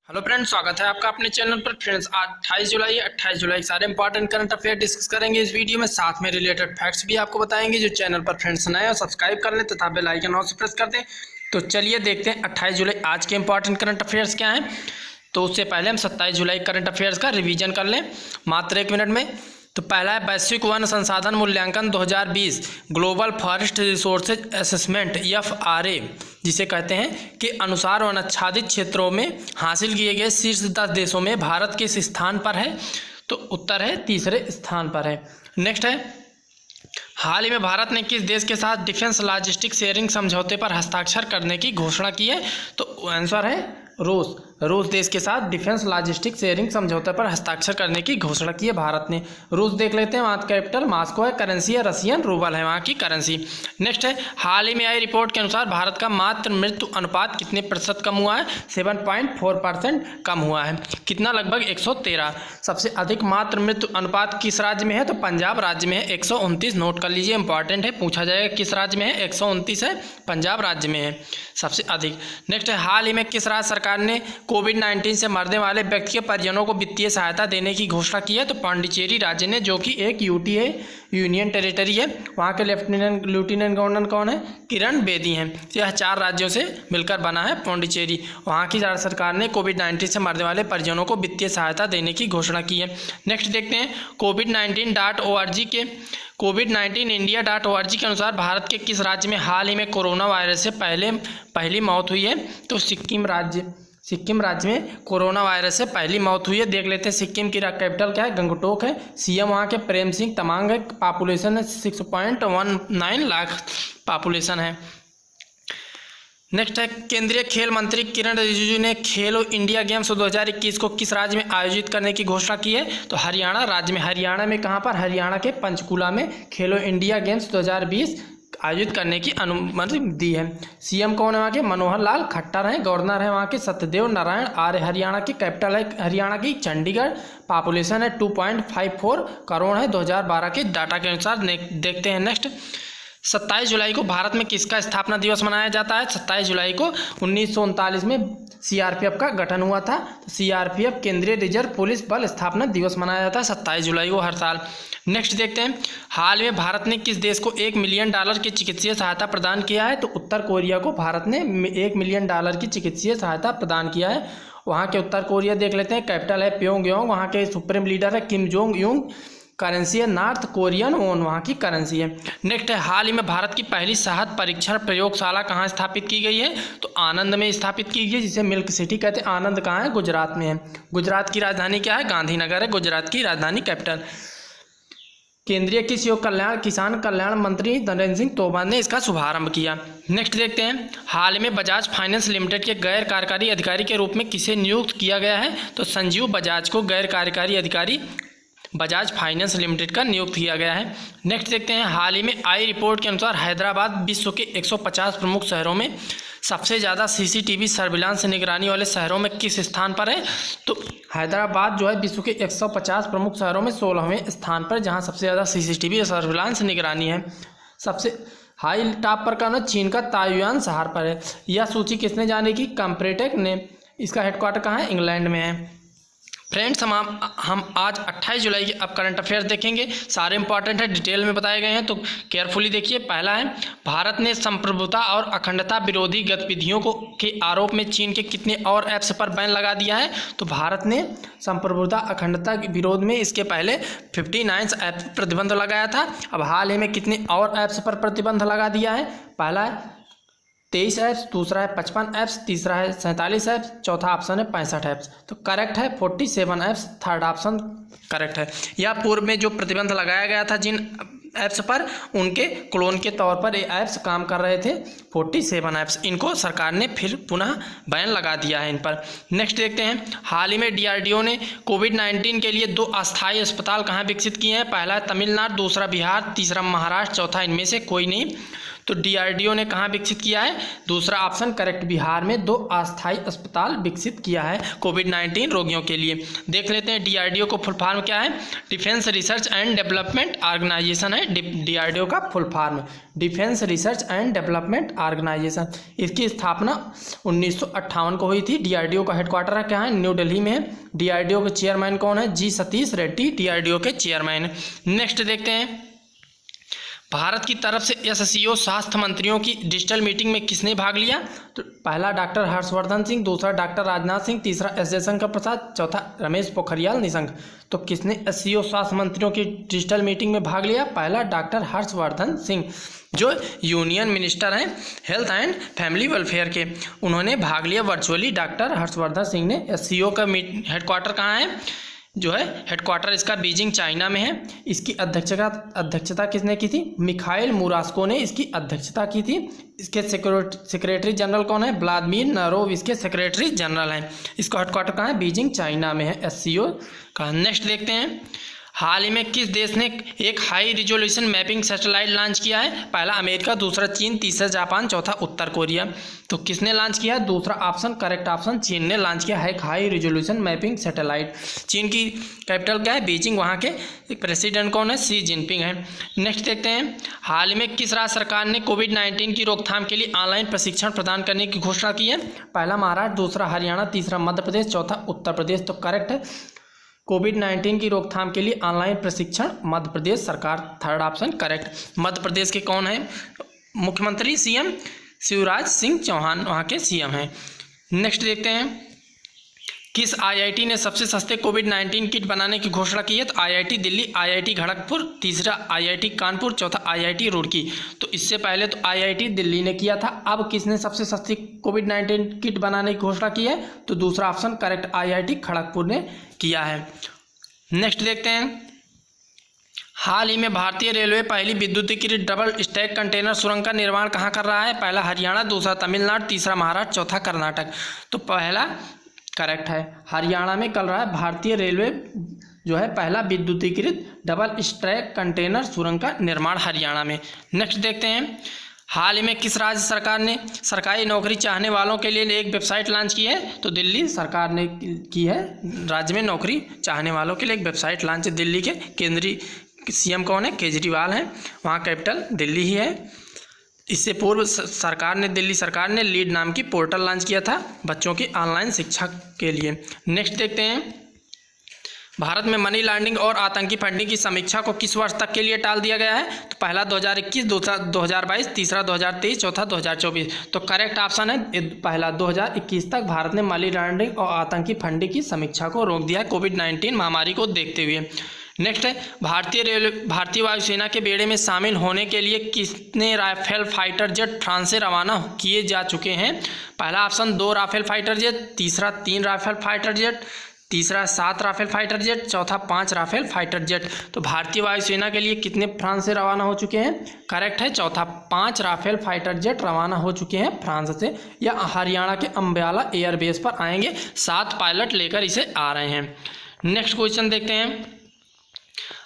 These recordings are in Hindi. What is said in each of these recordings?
हेलो फ्रेंड्स, स्वागत है आपका अपने चैनल पर। फ्रेंड्स, आज 28 जुलाई सारे इंपॉर्टेंट करंट अफेयर डिस्कस करेंगे इस वीडियो में। साथ में रिलेटेड फैक्ट्स भी आपको बताएंगे। जो चैनल पर फ्रेंड्स नए हो सब्सक्राइब कर लें तथा बेल आइकन और प्रेस कर दें। तो चलिए देखते हैं 28 जुलाई आज के इंपॉर्टेंट करंट अफेयर्स क्या हैं। तो उससे पहले हम 27 जुलाई करंट अफेयर्स का रिवीजन कर लें मात्र 1 मिनट में। तो पहला है वैश्विक वन संसाधन मूल्यांकन 2020 global forest resources assessment FRA जिसे कहते हैं के अनुसार वन आच्छादित क्षेत्रों में हासिल किए गए शीर्ष 10 देशों में भारत किस स्थान पर है। तो उत्तर है तीसरे स्थान पर है। नेक्स्ट है, हाल ही में भारत ने किस देश के साथ डिफेंस लॉजिस्टिक शेयरिंग समझौते पर हस्ताक्षर करने की घोषणा की है। तो आंसर है रूस देश के साथ डिफेंस लॉजिस्टिक शेयरिंग समझौते पर हस्ताक्षर करने की घोषणा की है भारत ने। रूस देख लेते हैं, वहाँ का कैपिटल मॉस्को है, करेंसी है रशियन रूबल है वहाँ की करेंसी। नेक्स्ट है, हाल ही में आई रिपोर्ट के अनुसार भारत का मातृ मृत्यु अनुपात कितने प्रतिशत कम हुआ है। 7.4% कम हुआ है। कितना? लगभग 113। सबसे अधिक मातृ मृत्यु अनुपात किस राज्य में है। तो पंजाब राज्य में है, 129। नोट कर लीजिए, इंपॉर्टेंट है, पूछा जाएगा किस राज्य में है। 129 है, पंजाब राज्य में है सबसे अधिक। नेक्स्ट है, हाल ही में किस राज्य सरकार ने कोविड-19 से मरने वाले व्यक्ति के परिजनों को वित्तीय सहायता देने की घोषणा की है। तो पांडिचेरी राज्य ने, जो कि एक यूटी है, यूनियन टेरिटरी है। वहाँ के लेफ्टिनेंट गवर्नर कौन है? किरण बेदी हैं। यह 4 राज्यों से मिलकर बना है पांडिचेरी। वहाँ की राज्य सरकार ने कोविड-19 से मरने वाले परिजनों को वित्तीय सहायता देने की घोषणा की है। नेक्स्ट देखते हैं, covid19.org के अनुसार भारत के किस राज्य में हाल ही में कोरोना वायरस से पहली मौत हुई है। तो सिक्किम राज्य में कोरोना वायरस से पहली मौत हुई है। देख लेते हैं, सिक्किम की कैपिटल क्या है? गंगटोक है। सीएम वहाँ के प्रेम सिंह तमांग है। पॉपुलेशन है 6.19 लाख पॉपुलेशन है। नेक्स्ट है, केंद्रीय खेल मंत्री किरण रिजिजू ने खेलो इंडिया गेम्स 2021 को किस राज्य में आयोजित करने की घोषणा की है। तो हरियाणा राज्य में। हरियाणा में कहाँ पर? हरियाणा के पंचकूला में खेलो इंडिया गेम्स 2020 आयोजित करने की अनुमति दी है। सीएम कौन है वहाँ के? मनोहर लाल खट्टर हैं। गवर्नर है वहाँ के सत्यदेव नारायण आर्य। हरियाणा की कैपिटल है हरियाणा की चंडीगढ़। पॉपुलेशन है 2.54 करोड़ है 2012 के डाटा के अनुसार। देखते हैं नेक्स्ट, 27 जुलाई को भारत में किसका स्थापना दिवस मनाया जाता है। 27 जुलाई को 1939 में CRPF का गठन हुआ था। CRPF केंद्रीय रिजर्व पुलिस बल स्थापना दिवस मनाया जाता है 27 जुलाई को हर साल। नेक्स्ट देखते हैं, हाल में भारत ने किस देश को $1 मिलियन की चिकित्सीय सहायता प्रदान किया है। तो उत्तर कोरिया को भारत ने $1 मिलियन की चिकित्सीय सहायता प्रदान किया है। वहाँ के उत्तर कोरिया देख लेते हैं, कैपिटल है प्योंगयांग। वहाँ के सुप्रीम लीडर है किम जोंग यूंग। करेंसी है नॉर्थ कोरियन वोन वहाँ की करेंसी है। नेक्स्ट है, हाल ही में भारत की पहली शहद परीक्षण प्रयोगशाला कहाँ स्थापित की गई है। तो आनंद में स्थापित की गई है, जिसे मिल्क सिटी कहते हैं। आनंद कहाँ है? गुजरात में है। गुजरात की राजधानी क्या है? गांधीनगर है गुजरात की राजधानी कैपिटल। केंद्रीय कृषि और किसान कल्याण मंत्री नरेंद्र सिंह तोमर ने इसका शुभारंभ किया। नेक्स्ट देखते हैं, हाल में बजाज फाइनेंस लिमिटेड के गैर कार्यकारी अधिकारी के रूप में किसे नियुक्त किया गया है। तो संजीव बजाज को गैर कार्यकारी अधिकारी बजाज फाइनेंस लिमिटेड का नियुक्त किया गया है। नेक्स्ट देखते हैं, हाल ही में आई रिपोर्ट के अनुसार हैदराबाद विश्व के 150 प्रमुख शहरों में सबसे ज़्यादा CCTV सर्विलांस निगरानी वाले शहरों में किस स्थान पर है। तो हैदराबाद जो है विश्व के 150 प्रमुख शहरों में 16वें स्थान पर, जहां सबसे ज़्यादा CCTV सर्विलांस निगरानी है। सबसे हाई टॉप पर का ना चीन का ताइवान शहर पर है। यह सूची किसने जारी की? कंप्रेटेक ने। इसका हेडक्वार्टर कहाँ है? इंग्लैंड में है। फ्रेंड्स, हम आज 28 जुलाई के अब करंट अफेयर्स देखेंगे। सारे इंपॉर्टेंट है, डिटेल में बताए गए हैं, तो केयरफुली देखिए। पहला है, भारत ने संप्रभुता और अखंडता विरोधी गतिविधियों के आरोप में चीन के कितने और ऐप्स पर बैन लगा दिया है। तो भारत ने संप्रभुता अखंडता के विरोध में इसके पहले 59 ऐप पर प्रतिबंध लगाया था। अब हाल ही में कितने और ऐप्स पर प्रतिबंध लगा दिया है। पहला है 23 ऐप्स, दूसरा है 55 ऐप्स, तीसरा है 47 ऐप्स, चौथा ऑप्शन है 65 ऐप्स। तो करेक्ट है 47 ऐप्स, थर्ड ऑप्शन करेक्ट है। या पूर्व में जो प्रतिबंध लगाया गया था जिन ऐप्स पर, उनके क्लोन के तौर पर ये ऐप्स काम कर रहे थे। 47 ऐप्स, इनको सरकार ने फिर पुनः बैन लगा दिया है इन पर। नेक्स्ट देखते हैं, हाल ही में DRDO ने कोविड-19 के लिए 2 अस्थायी अस्पताल कहाँ विकसित किए हैं। पहला है तमिलनाडु, दूसरा बिहार, तीसरा महाराष्ट्र, चौथा इनमें से कोई नहीं। तो डीआरडीओ ने कहाँ विकसित किया है? दूसरा ऑप्शन करेक्ट, बिहार में 2 अस्थायी अस्पताल विकसित किया है कोविड-19 रोगियों के लिए। देख लेते हैं डीआरडीओ को फुल फॉर्म क्या है। Defence research and development organisation है डीआरडीओ का full form, defence research and development organisation. इसकी स्थापना 1958 को हुई थी। डीआरडीओ का हेडक्वार्टर क्या है? न्यू दिल्ली में है। डीआरडीओ के चेयरमैन कौन है? जी सतीश रेड्डी डीआरडीओ के चेयरमैन। नेक्स्ट देखते हैं, भारत की तरफ से एससीओ स्वास्थ्य मंत्रियों की डिजिटल मीटिंग में किसने भाग लिया? तो पहला डॉक्टर हर्षवर्धन सिंह, दूसरा डॉक्टर राजनाथ सिंह, तीसरा एस जयशंकर प्रसाद, चौथा रमेश पोखरियाल निशंक। तो किसने एससीओ स्वास्थ्य मंत्रियों की डिजिटल मीटिंग में भाग लिया? पहला डॉक्टर हर्षवर्धन सिंह, जो यूनियन मिनिस्टर हैं हेल्थ एंड फैमिली वेलफेयर के, उन्होंने भाग लिया वर्चुअली। डॉक्टर हर्षवर्धन सिंह ने। एससीओ का हेडक्वार्टर कहाँ है? जो है हेडक्वार्टर इसका बीजिंग चाइना में है। इसकी अध्यक्षता किसने की थी? मिखाइल मुरास्को ने इसकी अध्यक्षता की थी। इसके सेक्रेटरी जनरल कौन है? व्लादिमीर नरोव इसके सेक्रेटरी जनरल हैं। इसका हेडक्वार्टर कहाँ है? बीजिंग चाइना में है एससीओ का। नेक्स्ट देखते हैं, हाल ही में किस देश ने एक high resolution mapping satellite launch किया है? पहला अमेरिका, दूसरा चीन, तीसरा जापान, चौथा उत्तर कोरिया। तो किसने लॉन्च किया? दूसरा ऑप्शन करेक्ट ऑप्शन, चीन ने लॉन्च किया है एक हाई रिजोल्यूशन मैपिंग सैटेलाइट। चीन की कैपिटल क्या है? बीजिंग। वहाँ के प्रेसिडेंट कौन है? शी जिनपिंग है। नेक्स्ट देखते हैं, हाल ही में किस राज्य सरकार ने कोविड-19 की रोकथाम के लिए ऑनलाइन प्रशिक्षण प्रदान करने की घोषणा की है? पहला महाराष्ट्र, दूसरा हरियाणा, तीसरा मध्य प्रदेश, चौथा उत्तर प्रदेश। तो करेक्ट है, कोविड-19 की रोकथाम के लिए ऑनलाइन प्रशिक्षण मध्य प्रदेश सरकार, third option correct. Madhya Pradesh के कौन है मुख्यमंत्री? सीएम शिवराज सिंह चौहान वहाँ के सीएम हैं। नेक्स्ट देखते हैं, किस आईआईटी ने सबसे सस्ते कोविड-19 किट बनाने की घोषणा की है? तो आईआईटी दिल्ली, आईआईटी खड़गपुर, तीसरा आईआईटी कानपुर, चौथा आईआईटी रुड़की। तो इससे पहले तो आईआईटी दिल्ली ने किया था। अब किसने सबसे सस्ती कोविड-19 किट बनाने की घोषणा की है? तो दूसरा ऑप्शन करेक्ट, आईआईटी खड़गपुर ने किया है। नेक्स्ट देखते हैं, हाल ही में भारतीय रेलवे पहली विद्युतीकृत डबल स्टैक कंटेनर सुरंग का निर्माण कहाँ कर रहा है? पहला हरियाणा, दूसरा तमिलनाडु, तीसरा महाराष्ट्र, चौथा कर्नाटक। तो पहला करेक्ट है, हरियाणा में कर रहा है भारतीय रेलवे जो है पहला विद्युतीकृत डबल स्टैक कंटेनर सुरंग का निर्माण हरियाणा में। नेक्स्ट देखते हैं, हाल ही में किस राज्य सरकार ने सरकारी नौकरी चाहने वालों के लिए एक वेबसाइट लॉन्च की है? तो दिल्ली सरकार ने की है। राज्य में नौकरी चाहने वालों के लिए एक वेबसाइट लॉन्च है। दिल्ली के केंद्रीय सीएम कौन है? केजरीवाल हैं। वहाँ कैपिटल दिल्ली ही है। इससे पूर्व दिल्ली सरकार ने लीड नाम की पोर्टल लॉन्च किया था बच्चों की ऑनलाइन शिक्षा के लिए। नेक्स्ट देखते हैं, भारत में मनी लॉन्ड्रिंग और आतंकी फंडिंग की समीक्षा को किस वर्ष तक के लिए टाल दिया गया है? तो पहला 2021, दूसरा 2022, तीसरा 2023, चौथा 2024। तो करेक्ट ऑप्शन है पहला 2021 तक भारत ने मनी लॉन्ड्रिंग और आतंकी फंडिंग की समीक्षा को रोक दिया है कोविड-19 महामारी को देखते हुए। नेक्स्ट है, भारतीय वायुसेना के बेड़े में शामिल होने के लिए कितने राफेल फाइटर जेट फ्रांस से रवाना किए जा चुके हैं? पहला ऑप्शन 2 राफेल फाइटर जेट, तीसरा 3 राफेल फाइटर जेट, तीसरा 7 राफेल फाइटर जेट, चौथा 5 राफेल फाइटर जेट। तो भारतीय वायुसेना के लिए कितने फ्रांस से रवाना हो चुके हैं? करेक्ट है, चौथा 5 राफेल फाइटर जेट रवाना हो चुके हैं फ्रांस से। या हरियाणा के अम्बाला एयरबेस पर आएंगे, 7 पायलट लेकर इसे आ रहे हैं। नेक्स्ट क्वेश्चन देखते हैं,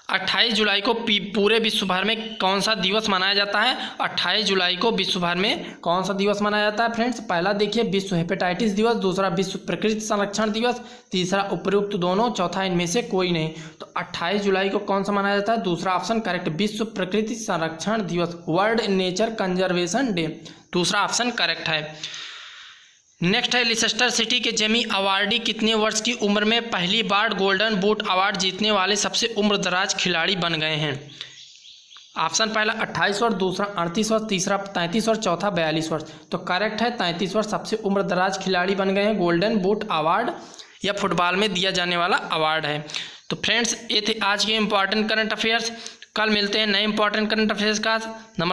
28 जुलाई को पूरे विश्व भर में कौन सा दिवस मनाया जाता है? 28 जुलाई को विश्व भर में कौन सा दिवस मनाया जाता है फ्रेंड्स? पहला देखिए विश्व हेपेटाइटिस दिवस, दूसरा विश्व प्रकृति संरक्षण दिवस, तीसरा उपयुक्त दोनों, चौथा इनमें से कोई नहीं। तो 28 जुलाई को कौन सा मनाया जाता है? दूसरा ऑप्शन करेक्ट, विश्व प्रकृति संरक्षण दिवस, वर्ल्ड नेचर कंजर्वेशन डे। दूसरा ऑप्शन करेक्ट है। नेक्स्ट है, लिसेस्टर सिटी के जेमी अवार्डी कितने वर्ष की उम्र में पहली बार गोल्डन बूट अवार्ड जीतने वाले सबसे उम्रदराज खिलाड़ी बन गए हैं? ऑप्शन पहला 28 वर्ष, दूसरा 38 वर्ष, तीसरा 33 वर्ष, चौथा 42 वर्ष। तो करेक्ट है, 33 वर्ष सबसे उम्रदराज खिलाड़ी बन गए हैं। गोल्डन बूट अवार्ड या फुटबॉल में दिया जाने वाला अवार्ड है। तो फ्रेंड्स, ये थे आज के इंपॉर्टेंट करंट अफेयर्स। कल मिलते हैं नए इंपॉर्टेंट करंट अफेयर्स का। नमस्कार।